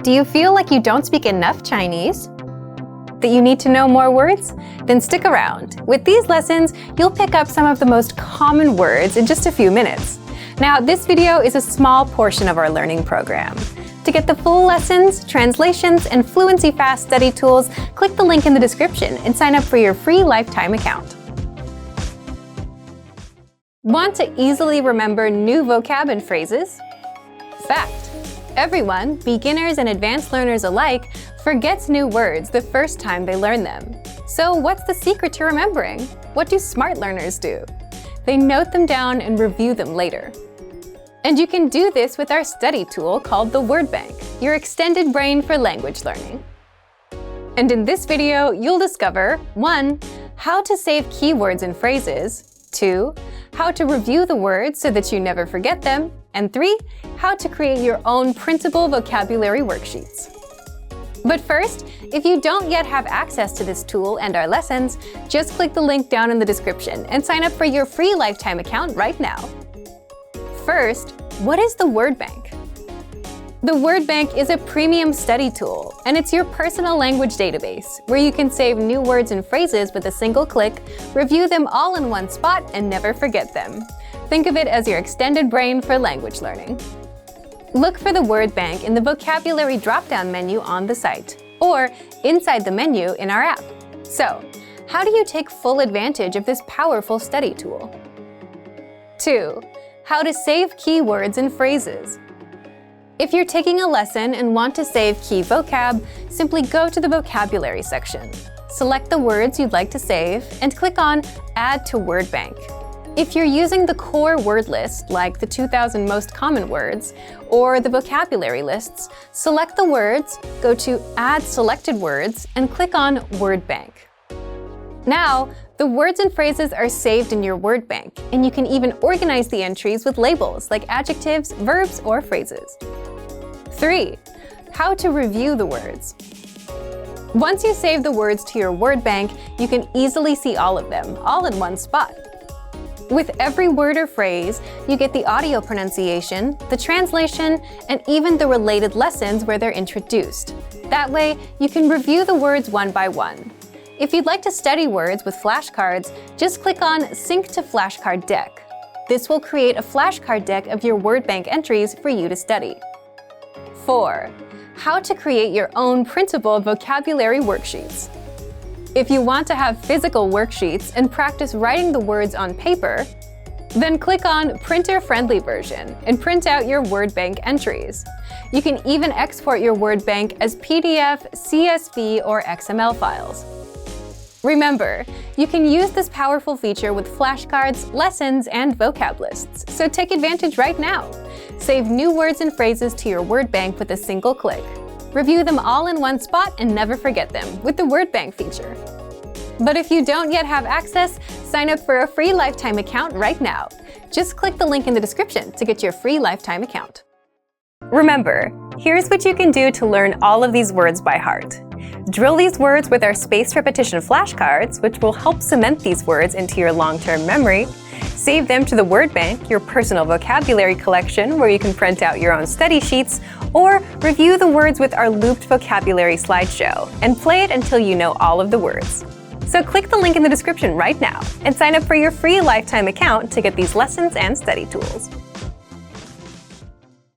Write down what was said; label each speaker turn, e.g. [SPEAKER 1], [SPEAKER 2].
[SPEAKER 1] Do you feel like you don't speak enough Chinese? That you need to know more words? Then stick around. With these lessons, you'll pick up some of the most common words in just a few minutes. Now, this video is a small portion of our learning program. To get the full lessons, translations, and fluency fast study tools, click the link in the description and sign up for your free lifetime account. Want to easily remember new vocab and phrases? Fact: everyone, beginners and advanced learners alike, forgets new words the first time they learn them. So what's the secret to remembering? What do smart learners do? They note them down and review them later. And you can do this with our study tool called the Word Bank, your extended brain for language learning. And in this video, you'll discover 1. How to save keywords and phrases, 2. How to review the words so that you never forget them, and 3. How to create your own printable vocabulary worksheets. But first, if you don't yet have access to this tool and our lessons, just click the link down in the description and sign up for your free lifetime account right now. First, what is the Word Bank? The Word Bank is a premium study tool, and it's your personal language database where you can save new words and phrases with a single click, review them all in one spot, and never forget them. Think of it as your extended brain for language learning. Look for the Word Bank in the vocabulary drop-down menu on the site, or inside the menu in our app. So, how do you take full advantage of this powerful study tool? 2. How to save keywords and phrases. If you're taking a lesson and want to save key vocab, simply go to the vocabulary section. Select the words you'd like to save and click on Add to Word Bank. If you're using the core word list, like the 2,000 most common words, or the vocabulary lists, select the words, go to Add Selected Words, and click on Word Bank. Now, the words and phrases are saved in your Word Bank, and you can even organize the entries with labels like adjectives, verbs, or phrases. 3. How to review the words. Once you save the words to your Word Bank, you can easily see all of them, all in one spot. With every word or phrase, you get the audio pronunciation, the translation, and even the related lessons where they're introduced. That way, you can review the words one by one. If you'd like to study words with flashcards, just click on Sync to Flashcard Deck. This will create a flashcard deck of your Word Bank entries for you to study. 4. How to create your own printable vocabulary worksheets. If you want to have physical worksheets and practice writing the words on paper, then click on Printer-Friendly Version and print out your Word Bank entries. You can even export your Word Bank as PDF, CSV, or XML files. Remember, you can use this powerful feature with flashcards, lessons, and vocab lists, so take advantage right now. Save new words and phrases to your Word Bank with a single click. Review them all in one spot and never forget them with the Word Bank feature. But if you don't yet have access, sign up for a free lifetime account right now. Just click the link in the description to get your free lifetime account. Remember, here's what you can do to learn all of these words by heart. Drill these words with our spaced repetition flashcards, which will help cement these words into your long-term memory. Save them to the Word Bank, your personal vocabulary collection where you can print out your own study sheets, or review the words with our looped vocabulary slideshow and play it until you know all of the words. So click the link in the description right now and sign up for your free lifetime account to get these lessons and study tools.